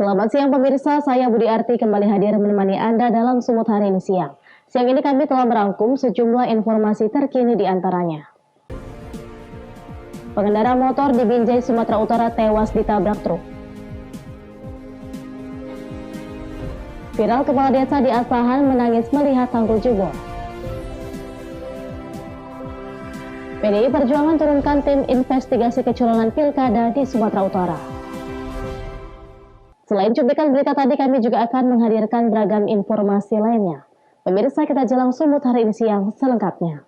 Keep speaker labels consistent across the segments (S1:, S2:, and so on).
S1: Selamat siang pemirsa, saya Budi Arti kembali hadir menemani Anda dalam Sumut hari ini siang. Siang ini kami telah merangkum sejumlah informasi terkini di antaranya. Pengendara motor di Binjai, Sumatera Utara tewas ditabrak truk. Viral kepala desa di Asahan menangis melihat tanggul jebol. PDI Perjuangan turunkan tim investigasi kecurangan pilkada di Sumatera Utara. Selain cuplikan berita tadi, kami juga akan menghadirkan beragam informasi lainnya. Pemirsa, kita jelang Sumut hari ini siang selengkapnya.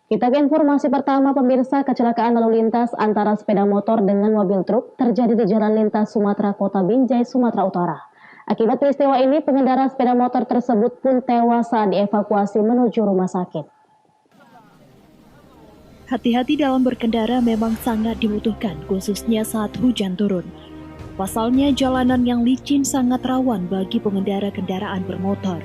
S1: Kita ke informasi pertama pemirsa, kecelakaan lalu lintas antara sepeda motor dengan mobil truk terjadi di Jalan Lintas Sumatera Kota Binjai, Sumatera Utara. Akibat peristiwa ini, pengendara sepeda motor tersebut pun tewas saat dievakuasi menuju rumah sakit.
S2: Hati-hati dalam berkendara memang sangat dibutuhkan, khususnya saat hujan turun. Pasalnya, jalanan yang licin sangat rawan bagi pengendara kendaraan bermotor.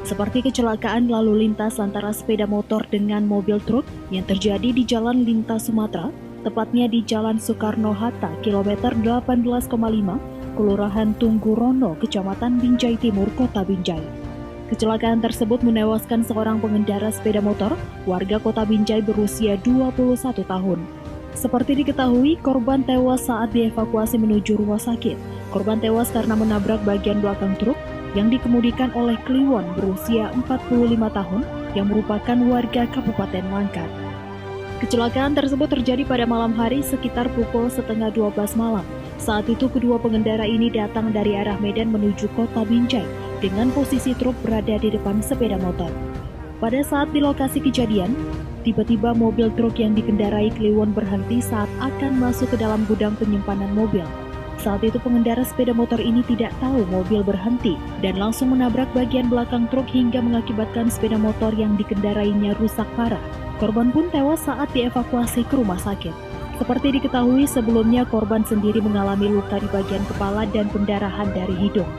S2: Seperti kecelakaan lalu lintas antara sepeda motor dengan mobil truk yang terjadi di Jalan Lintas Sumatera, tepatnya di Jalan Soekarno-Hatta, kilometer 18,5, Kelurahan Tunggurono, Kecamatan Binjai Timur, Kota Binjai. Kecelakaan tersebut menewaskan seorang pengendara sepeda motor, warga Kota Binjai berusia 21 tahun. Seperti diketahui, korban tewas saat dievakuasi menuju rumah sakit. Korban tewas karena menabrak bagian belakang truk yang dikemudikan oleh Kliwon berusia 45 tahun yang merupakan warga Kabupaten Langkat. Kecelakaan tersebut terjadi pada malam hari sekitar pukul 11:30 malam. Saat itu kedua pengendara ini datang dari arah Medan menuju Kota Binjai dengan posisi truk berada di depan sepeda motor. Pada saat di lokasi kejadian, tiba-tiba mobil truk yang dikendarai Kliwon berhenti saat akan masuk ke dalam gudang penyimpanan mobil. Saat itu pengendara sepeda motor ini tidak tahu mobil berhenti dan langsung menabrak bagian belakang truk hingga mengakibatkan sepeda motor yang dikendarainya rusak parah. Korban pun tewas saat dievakuasi ke rumah sakit. Seperti diketahui sebelumnya, korban sendiri mengalami luka di bagian kepala dan pendarahan dari hidung.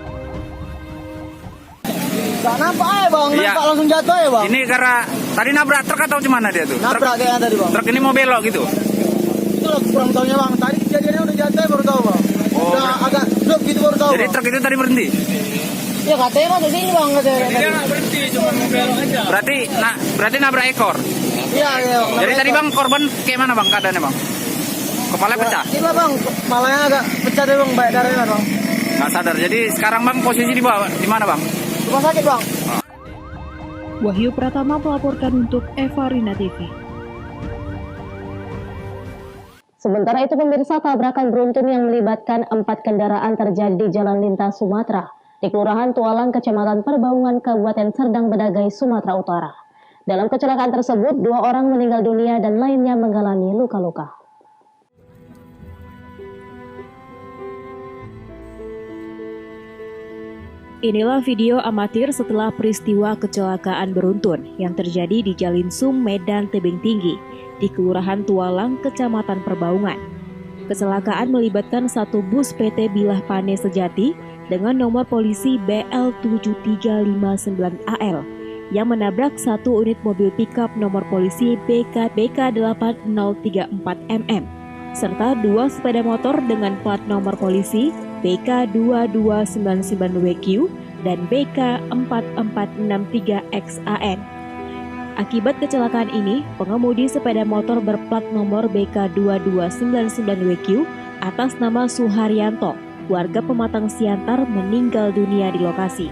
S3: Gak nampak ya bang, nampak langsung jatuh ya bang.
S4: Ini karena tadi nabrak truk atau gimana dia tuh?
S3: Nabrak kayaknya tadi bang.
S4: Truk ini mau belok gitu?
S3: Itu lah kurang tahunya bang, tadi kejadiannya udah jatuh ya baru tahu bang.
S4: Oh,
S3: udah agak drop gitu baru tahu.
S4: Jadi
S3: bang.
S4: truk itu tadi berhenti?
S3: Ya katanya bang, kesini bang katanya.
S4: Jadi dia nggak berhenti, cuma mau belok aja. Berarti nabrak ekor?
S3: Iya iya bang.
S4: Jadi tadi bang korban kayak mana bang keadaannya bang? Kepala pecah?
S3: Iya bang, kepalanya agak pecah deh bang, banyak darahnya bang.
S4: Nggak sadar, jadi sekarang bang posisi di bawah, di mana bang?
S3: Rumah sakit bang.
S2: Wahyu Pratama melaporkan untuk Evarina TV.
S1: Sementara itu pemirsa, tabrakan beruntun yang melibatkan 4 kendaraan terjadi di Jalan Lintas Sumatera di Kelurahan Tualang, Kecamatan Perbaungan, Kabupaten Serdang Bedagai, Sumatera Utara. Dalam kecelakaan tersebut, 2 orang meninggal dunia dan lainnya mengalami luka-luka.
S2: Inilah video amatir setelah peristiwa kecelakaan beruntun yang terjadi di Jalinsum, Medan Tebing Tinggi, di Kelurahan Tualang, Kecamatan Perbaungan. Kecelakaan melibatkan satu bus PT Bilah Pane Sejati dengan nomor polisi BL7359AL yang menabrak satu unit mobil pickup nomor polisi BK8034MM serta 2 sepeda motor dengan plat nomor polisi BK2299WQ dan BK4463XAN. Akibat kecelakaan ini, pengemudi sepeda motor berplat nomor BK2299WQ atas nama Suharyanto, warga Pematang Siantar, meninggal dunia di lokasi.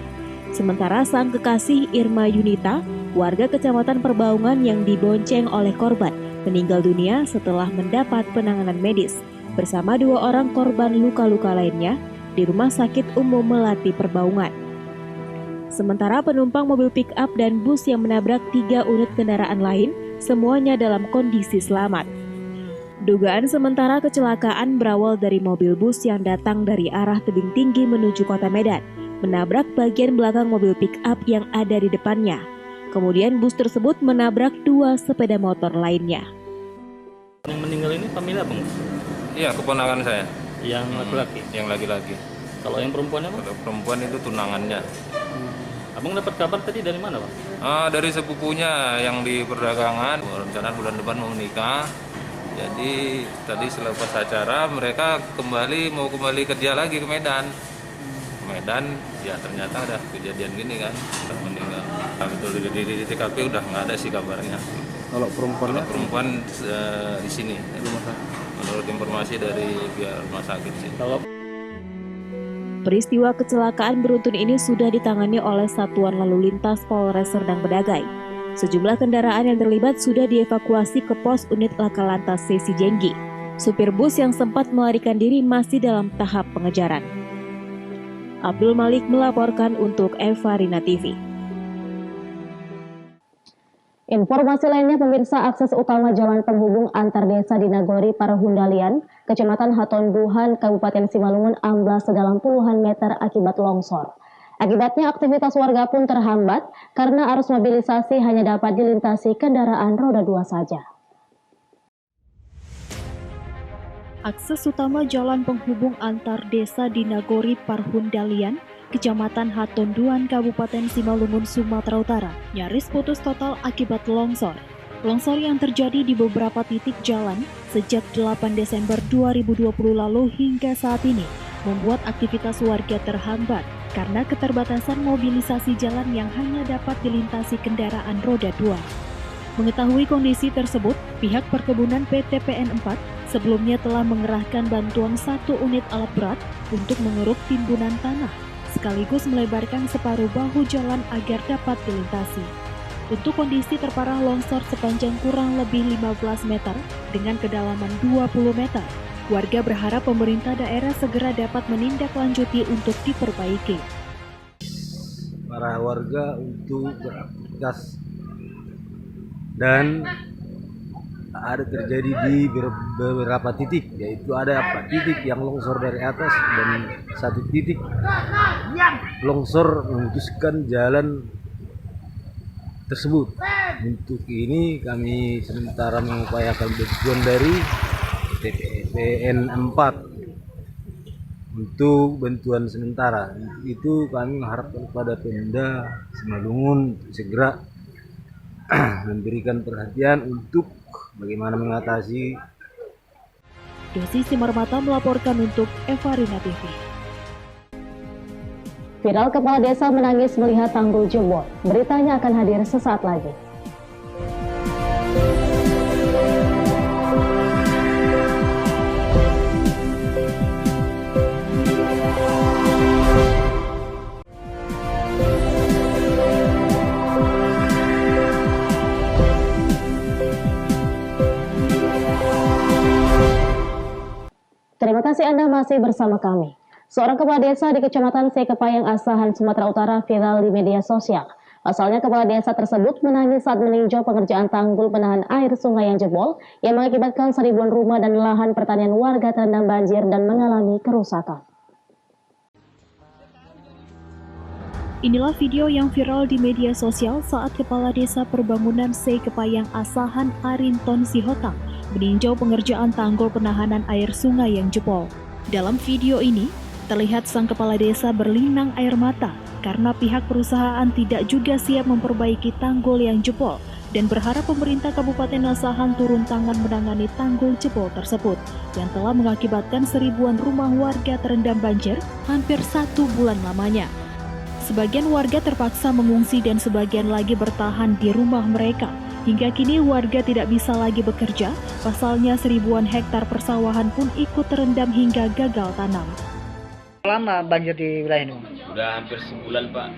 S2: Sementara sang kekasih Irma Yunita, warga Kecamatan Perbaungan yang dibonceng oleh korban, meninggal dunia setelah mendapat penanganan medis bersama 2 orang korban luka-luka lainnya di Rumah Sakit Umum Melati Perbaungan. Sementara penumpang mobil pick-up dan bus yang menabrak 3 unit kendaraan lain semuanya dalam kondisi selamat. Dugaan sementara kecelakaan berawal dari mobil bus yang datang dari arah Tebing Tinggi menuju Kota Medan, menabrak bagian belakang mobil pick-up yang ada di depannya. Kemudian bus tersebut menabrak 2 sepeda motor lainnya.
S5: Yang meninggal ini familia bang?
S4: Iya, keponakan saya.
S5: Yang laki-laki?
S4: Yang laki-laki.
S5: Kalau yang perempuannya bang?
S4: Kalau perempuan itu tunangannya.
S5: Abang dapat kabar tadi dari mana, Bang?
S6: Dari sepupunya yang di perdagangan, rencana bulan depan mau menikah. Jadi tadi selepas acara mereka mau kembali kerja lagi ke Medan. Medan, ya ternyata ada kejadian gini kan, udah meninggal. Betul di TKP udah nggak ada sih kabarnya.
S3: Kalau perempuannya?
S6: Kalau perempuan di sini, menurut informasi dari pihak rumah sakit sih.
S2: Peristiwa kecelakaan beruntun ini sudah ditangani oleh Satuan Lalu Lintas Polres Serdang Bedagai. Sejumlah kendaraan yang terlibat sudah dievakuasi ke pos unit laka lantas Sesi Jenggi. Supir bus yang sempat melarikan diri masih dalam tahap pengejaran. Abdul Malik melaporkan untuk Eva Rina TV.
S1: Informasi lainnya, pemirsa, akses utama jalan penghubung antar desa di Nagori Parahundalian, Kecamatan Hatonduhan, Kabupaten Simalungun amblas sedalam puluhan meter akibat longsor. Akibatnya aktivitas warga pun terhambat karena arus mobilisasi hanya dapat dilintasi kendaraan roda 2 saja.
S2: Akses utama jalan penghubung antar desa di Nagori Parahundalian, Kecamatan Hatonduhan, Kabupaten Simalungun, Sumatera Utara, nyaris putus total akibat longsor. Longsor yang terjadi di beberapa titik jalan sejak 8 Desember 2020 lalu hingga saat ini membuat aktivitas warga terhambat karena keterbatasan mobilisasi jalan yang hanya dapat dilintasi kendaraan roda 2. Mengetahui kondisi tersebut, pihak perkebunan PT PN4 sebelumnya telah mengerahkan bantuan 1 unit alat berat untuk mengeruk timbunan tanah, sekaligus melebarkan separuh bahu jalan agar dapat dilintasi. Untuk kondisi terparah longsor sepanjang kurang lebih 15 meter dengan kedalaman 20 meter, warga berharap pemerintah daerah segera dapat menindaklanjuti untuk diperbaiki.
S3: Para warga untuk beraktivitas dan ada terjadi di beberapa titik, yaitu ada 4 titik yang longsor dari atas dan 1 titik longsor memutuskan jalan tersebut. Untuk ini kami sementara mengupayakan bantuan dari TPN 4 untuk bantuan sementara. Itu kami mengharapkan kepada Pemda Simalungun segera memberikan perhatian untuk bagaimana mengatasi.
S2: Dosi Simarmata melaporkan untuk Eva Rina TV.
S1: Viral kepala desa menangis melihat tanggul jebol. Beritanya akan hadir sesaat lagi. Terima kasih Anda masih bersama kami. Seorang kepala desa di Kecamatan Sekepayang Asahan, Sumatera Utara viral di media sosial. Pasalnya kepala desa tersebut menangis saat meninjau pengerjaan tanggul penahan air sungai yang jebol yang mengakibatkan seribuan rumah dan lahan pertanian warga terendam banjir dan mengalami kerusakan.
S2: Inilah video yang viral di media sosial saat Kepala Desa Perbangunan Sekepayang Asahan Arinton Sihotang meninjau pengerjaan tanggul penahanan air sungai yang jebol. Dalam video ini, terlihat sang kepala desa berlinang air mata karena pihak perusahaan tidak juga siap memperbaiki tanggul yang jebol dan berharap pemerintah Kabupaten Asahan turun tangan menangani tanggul jebol tersebut yang telah mengakibatkan seribuan rumah warga terendam banjir hampir 1 bulan lamanya. Sebagian warga terpaksa mengungsi dan sebagian lagi bertahan di rumah mereka. Hingga kini warga tidak bisa lagi bekerja, pasalnya seribuan hektar persawahan pun ikut terendam hingga gagal tanam.
S7: Lama banjir di wilayah ini?
S6: Udah hampir sebulan, Pak.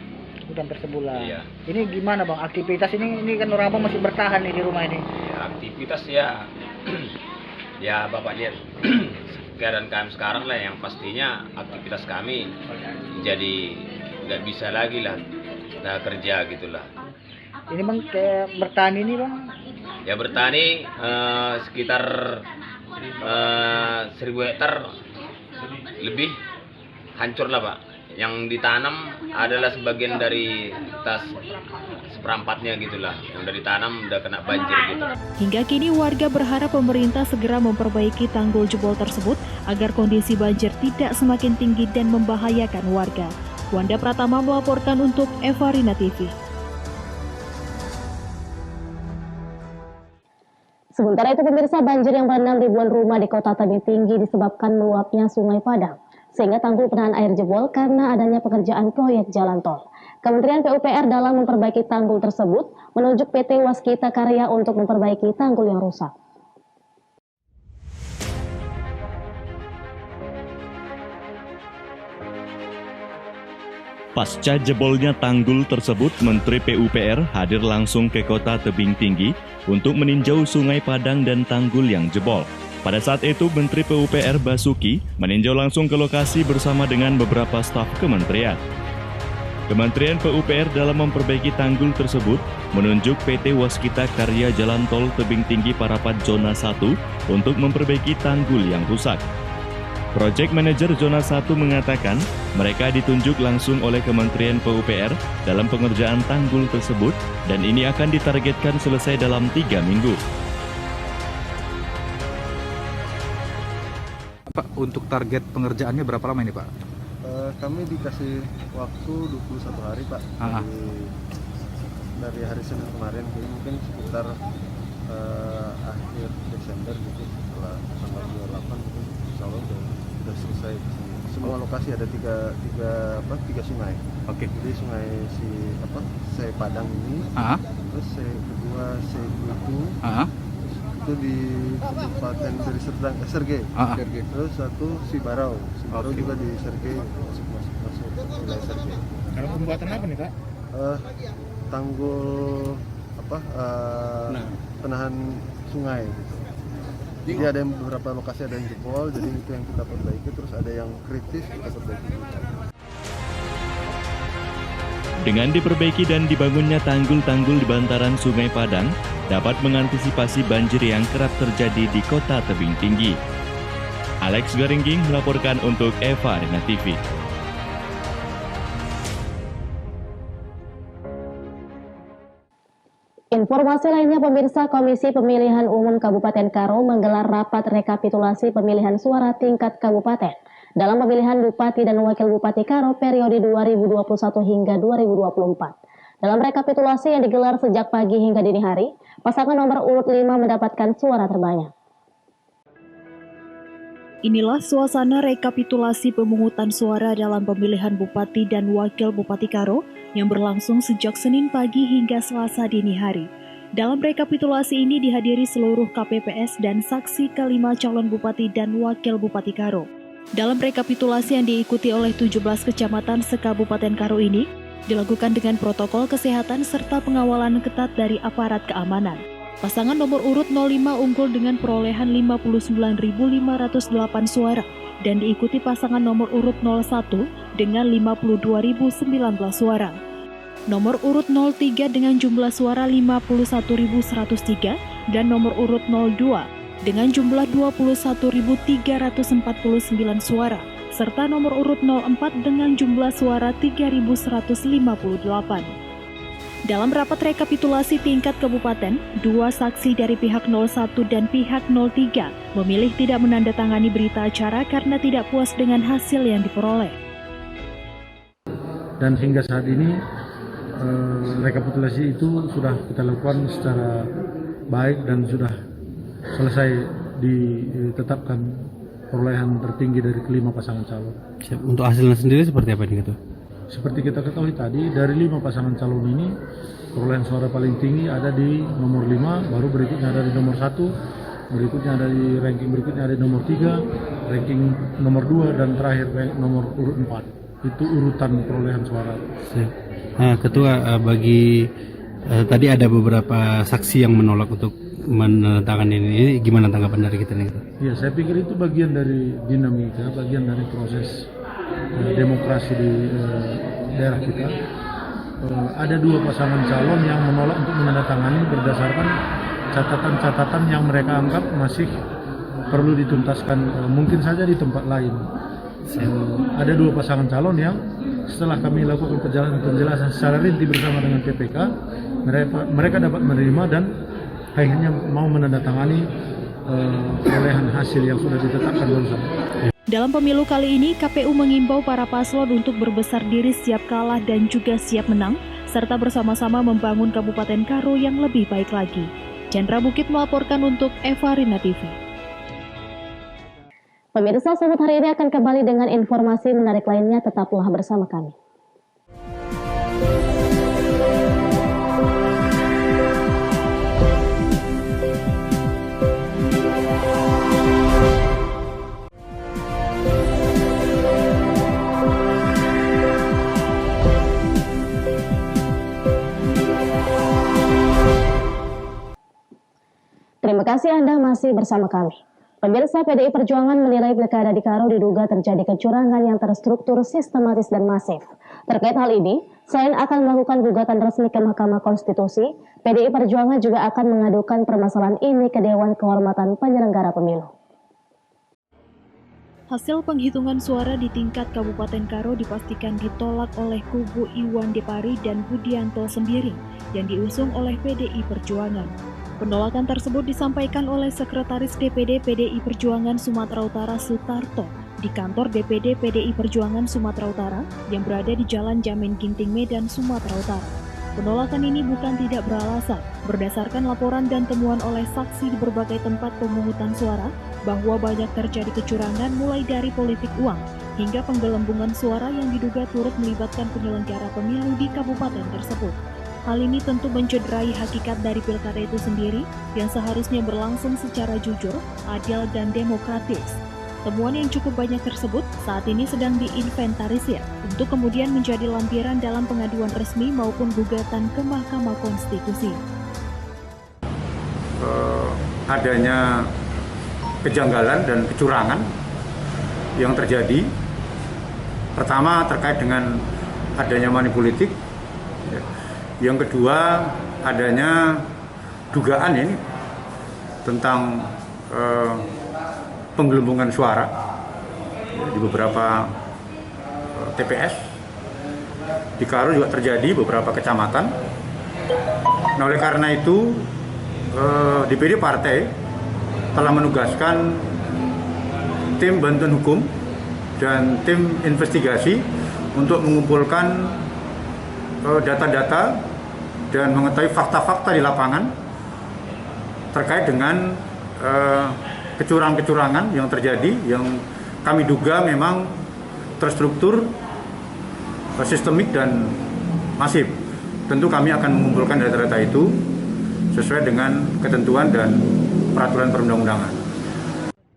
S7: Udah hampir sebulan.
S6: Iya.
S7: Ini gimana Bang, aktivitas ini kan orang Abang masih bertahan nih di rumah ini?
S6: Ya, aktivitas ya, ya Bapak lihat keadaan kami sekarang lah, yang pastinya aktivitas kami jadi nggak bisa lagi lah, nggak kerja gitulah.
S7: Ini Bang kayak bertani nih Bang?
S6: Ya bertani sekitar 1000 hektar lebih hancur lah Pak. Yang ditanam adalah sebagian dari tas seperempatnya gitulah. Yang udah ditanam udah kena banjir gitu.
S2: Hingga kini warga berharap pemerintah segera memperbaiki tanggul jebol tersebut agar kondisi banjir tidak semakin tinggi dan membahayakan warga. Wanda Pratama melaporkan untuk Evarina TV.
S1: Sementara itu pemirsa, banjir yang merendam ribuan rumah di Kota Tebing Tinggi disebabkan meluapnya Sungai Padang, sehingga tanggul penahan air jebol karena adanya pekerjaan proyek jalan tol. Kementerian PUPR dalam memperbaiki tanggul tersebut menunjuk PT Waskita Karya untuk memperbaiki tanggul yang rusak.
S8: Pasca jebolnya tanggul tersebut, Menteri PUPR hadir langsung ke Kota Tebing Tinggi untuk meninjau Sungai Padang dan tanggul yang jebol. Pada saat itu, Menteri PUPR Basuki meninjau langsung ke lokasi bersama dengan beberapa staf kementerian. Kementerian PUPR dalam memperbaiki tanggul tersebut menunjuk PT Waskita Karya Jalan Tol Tebing Tinggi Parapat Zona 1 untuk memperbaiki tanggul yang rusak. Project Manager Zona 1 mengatakan mereka ditunjuk langsung oleh Kementerian PUPR dalam pengerjaan tanggul tersebut dan ini akan ditargetkan selesai dalam 3 minggu.
S9: Pak, untuk target pengerjaannya berapa lama ini, Pak?
S3: Kami dikasih waktu 21 hari, Pak. Dari hari Senin kemarin, jadi mungkin sekitar akhir Desember gitu, setelah tanggal 28 mungkin insya Allah sudah selesai. Semua lokasi ada tiga sungai.
S9: Oke.
S3: Jadi sungai Sungai Padang ini, terus kedua Sekutu, itu di Kabupaten dari Serge. Terus satu Sibarau juga di Serge, masuk wilayah Serge.
S7: Kalau pembuatan apa nih, Pak?
S3: Tanggul penahan sungai gitu. Jadi ada yang beberapa lokasi ada yang jebol, jadi itu yang kita perbaiki, terus ada yang kritis kita perbaiki juga.
S8: Dengan diperbaiki dan dibangunnya tanggul-tanggul di bantaran Sungai Padang, dapat mengantisipasi banjir yang kerap terjadi di Kota Tebing Tinggi. Alex Garingging melaporkan untuk Evarina TV.
S1: Informasi lainnya pemirsa, Komisi Pemilihan Umum Kabupaten Karo menggelar rapat rekapitulasi pemilihan suara tingkat kabupaten dalam pemilihan Bupati dan Wakil Bupati Karo periode 2021 hingga 2024. Dalam rekapitulasi yang digelar sejak pagi hingga dini hari, pasangan nomor urut 5 mendapatkan suara terbanyak.
S2: Inilah suasana rekapitulasi pemungutan suara dalam pemilihan Bupati dan Wakil Bupati Karo yang berlangsung sejak Senin pagi hingga Selasa dini hari. Dalam rekapitulasi ini dihadiri seluruh KPPS dan saksi kelima calon Bupati dan Wakil Bupati Karo. Dalam rekapitulasi yang diikuti oleh 17 kecamatan se-Kabupaten Karo ini, dilakukan dengan protokol kesehatan serta pengawalan ketat dari aparat keamanan. Pasangan nomor urut 05 unggul dengan perolehan 59.508 suara dan diikuti pasangan nomor urut 01 dengan 52.019 suara. Nomor urut 03 dengan jumlah suara 51.103 dan nomor urut 02 dengan jumlah 21.349 suara, serta nomor urut 04 dengan jumlah suara 3.158. Dalam rapat rekapitulasi tingkat kabupaten, dua saksi dari pihak 01 dan pihak 03 memilih tidak menandatangani berita acara karena tidak puas dengan hasil yang diperoleh.
S10: Dan hingga saat ini rekapitulasi itu sudah kita lakukan secara baik dan sudah selesai ditetapkan perolehan tertinggi dari kelima pasangan calon.
S11: Untuk hasilnya sendiri seperti apa ini, Ketua?
S10: Seperti kita ketahui tadi, dari 5 pasangan calon ini, perolehan suara paling tinggi ada di nomor 5, baru berikutnya ada di nomor 1, berikutnya ada di ranking berikutnya ada di nomor 3, ranking nomor 2, dan terakhir nomor urut 4. Itu urutan perolehan suara.
S11: Nah, Ketua, tadi ada beberapa saksi yang menolak untuk menandatangani ini, gimana tanggapan dari kita nih?
S10: Ya, saya pikir itu bagian dari dinamika, bagian dari proses demokrasi di daerah kita. Ada 2 pasangan calon yang menolak untuk menandatangani berdasarkan catatan-catatan yang mereka anggap masih perlu dituntaskan, mungkin saja di tempat lain. Ada 2 pasangan calon yang setelah kami lakukan penjelasan secara rinci bersama dengan PPK, mereka dapat menerima dan akhirnya mau menandatangani perolehan hasil yang sudah ditetapkan barusan.
S2: Dalam pemilu kali ini, KPU mengimbau para paslon untuk berbesar diri siap kalah dan juga siap menang, serta bersama-sama membangun Kabupaten Karo yang lebih baik lagi. Chandra Bukit melaporkan untuk Eva Rina TV.
S1: Pemirsa, Sumut hari ini akan kembali dengan informasi menarik lainnya. Tetaplah bersama kami. Terima kasih Anda masih bersama kami. Pemirsa, PDI Perjuangan menilai pilkada di Karo diduga terjadi kecurangan yang terstruktur, sistematis, dan masif. Terkait hal ini, selain akan melakukan gugatan resmi ke Mahkamah Konstitusi, PDI Perjuangan juga akan mengadukan permasalahan ini ke Dewan Kehormatan Penyelenggara Pemilu.
S2: Hasil penghitungan suara di tingkat Kabupaten Karo dipastikan ditolak oleh kubu Iwan Depari dan Budianto Sembiring yang diusung oleh PDI Perjuangan. Penolakan tersebut disampaikan oleh Sekretaris DPD PDI Perjuangan Sumatera Utara Sutarto di kantor DPD PDI Perjuangan Sumatera Utara yang berada di Jalan Jamin Ginting Medan, Sumatera Utara. Penolakan ini bukan tidak beralasan, berdasarkan laporan dan temuan oleh saksi di berbagai tempat pemungutan suara bahwa banyak terjadi kecurangan mulai dari politik uang hingga penggelembungan suara yang diduga turut melibatkan penyelenggara pemilu di kabupaten tersebut. Hal ini tentu mencederai hakikat dari pilkada itu sendiri yang seharusnya berlangsung secara jujur, adil, dan demokratis. Temuan yang cukup banyak tersebut saat ini sedang diinventarisir untuk kemudian menjadi lampiran dalam pengaduan resmi maupun gugatan ke Mahkamah Konstitusi.
S9: Adanya kejanggalan dan kecurangan yang terjadi, pertama terkait dengan adanya money politik. Yang kedua, adanya dugaan ini tentang penggelembungan suara di beberapa TPS. Di Karo juga terjadi beberapa kecamatan. Nah, oleh karena itu, DPD Partai telah menugaskan tim bantuan hukum dan tim investigasi untuk mengumpulkan data-data dan mengetahui fakta-fakta di lapangan terkait dengan kecurangan-kecurangan yang terjadi, yang kami duga memang terstruktur, sistemik, dan masif. Tentu kami akan mengumpulkan data-data itu sesuai dengan ketentuan dan peraturan perundang-undangan.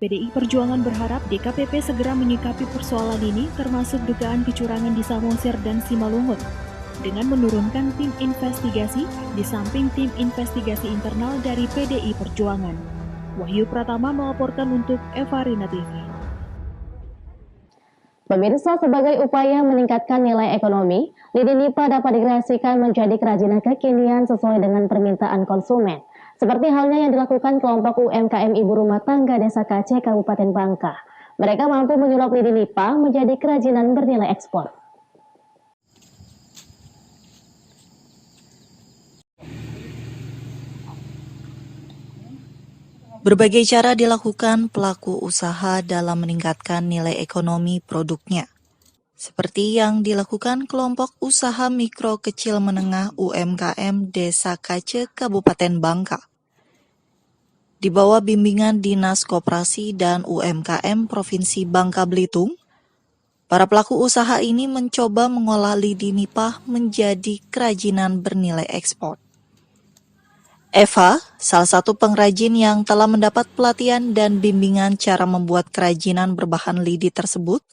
S2: PDI Perjuangan berharap DKPP segera menyikapi persoalan ini, termasuk dugaan kecurangan di Samosir dan Simalungun, dengan menurunkan tim investigasi di samping tim investigasi internal dari PDI Perjuangan. Wahyu Pratama melaporkan untuk Eva Rina TV.
S1: Pemirsa, sebagai upaya meningkatkan nilai ekonomi, lidi nipah dapat dikreasikan menjadi kerajinan kekinian sesuai dengan permintaan konsumen. Seperti halnya yang dilakukan kelompok UMKM Ibu Rumah Tangga Desa Kace, Kabupaten Bangka. Mereka mampu menyulap lidi nipah menjadi kerajinan bernilai ekspor.
S12: Berbagai cara dilakukan pelaku usaha dalam meningkatkan nilai ekonomi produknya, seperti yang dilakukan kelompok usaha mikro kecil menengah UMKM Desa Kace, Kabupaten Bangka. Di bawah bimbingan Dinas Koperasi dan UMKM Provinsi Bangka Belitung, para pelaku usaha ini mencoba mengolah lidi nipah menjadi kerajinan bernilai ekspor. Eva, salah satu pengrajin yang telah mendapat pelatihan dan bimbingan cara membuat kerajinan berbahan lidi tersebut,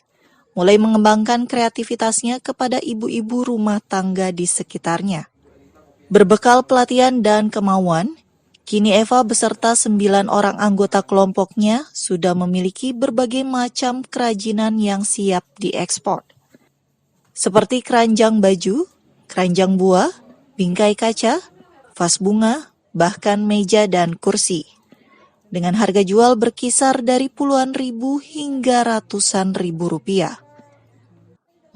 S12: mulai mengembangkan kreativitasnya kepada ibu-ibu rumah tangga di sekitarnya. Berbekal pelatihan dan kemauan, kini Eva beserta 9 orang anggota kelompoknya sudah memiliki berbagai macam kerajinan yang siap diekspor. Seperti keranjang baju, keranjang buah, bingkai kaca, vas bunga, bahkan meja dan kursi. Dengan harga jual berkisar dari puluhan ribu hingga ratusan ribu rupiah.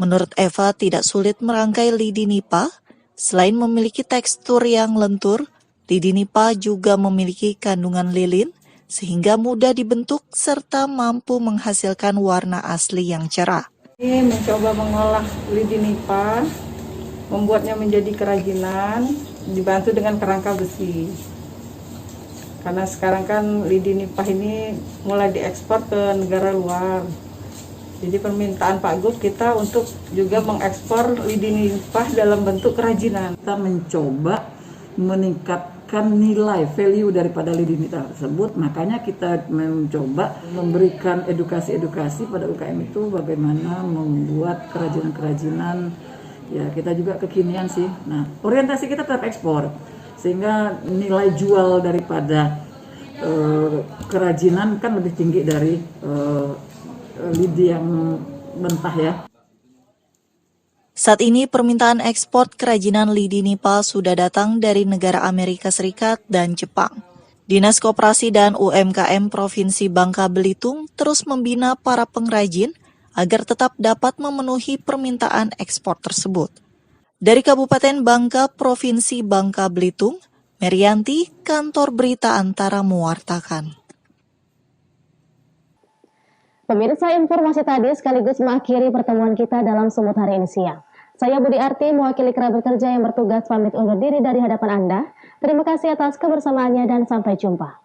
S12: Menurut Eva, tidak sulit merangkai lidi nipah. Selain memiliki tekstur yang lentur, lidi nipah juga memiliki kandungan lilin sehingga mudah dibentuk serta mampu menghasilkan warna asli yang cerah.
S13: Ini mencoba mengolah lidi nipah, membuatnya menjadi kerajinan, dibantu dengan kerangka besi. Karena sekarang kan lidi nipah ini mulai diekspor ke negara luar. Jadi permintaan Pak Gub kita untuk juga mengekspor lidi nipah dalam bentuk kerajinan.
S14: Kita mencoba meningkatkan nilai value daripada lidi nipah tersebut, makanya kita mencoba memberikan edukasi-edukasi pada UKM itu bagaimana membuat kerajinan-kerajinan. Ya, kita juga kekinian sih. Nah, orientasi kita tetap ekspor, sehingga nilai jual daripada kerajinan kan lebih tinggi dari lidi yang mentah ya.
S12: Saat ini permintaan ekspor kerajinan lidi nipah sudah datang dari negara Amerika Serikat dan Jepang. Dinas Koperasi dan UMKM Provinsi Bangka Belitung terus membina para pengrajin agar tetap dapat memenuhi permintaan ekspor tersebut. Dari Kabupaten Bangka, Provinsi Bangka Belitung, Merianti, Kantor Berita Antara mewartakan.
S1: Pemirsa, informasi tadi sekaligus mengakhiri pertemuan kita dalam Sumut hari ini siang. Saya Budi Arti, mewakili kerabat kerja yang bertugas pamit undur diri dari hadapan Anda. Terima kasih atas kebersamaannya dan sampai jumpa.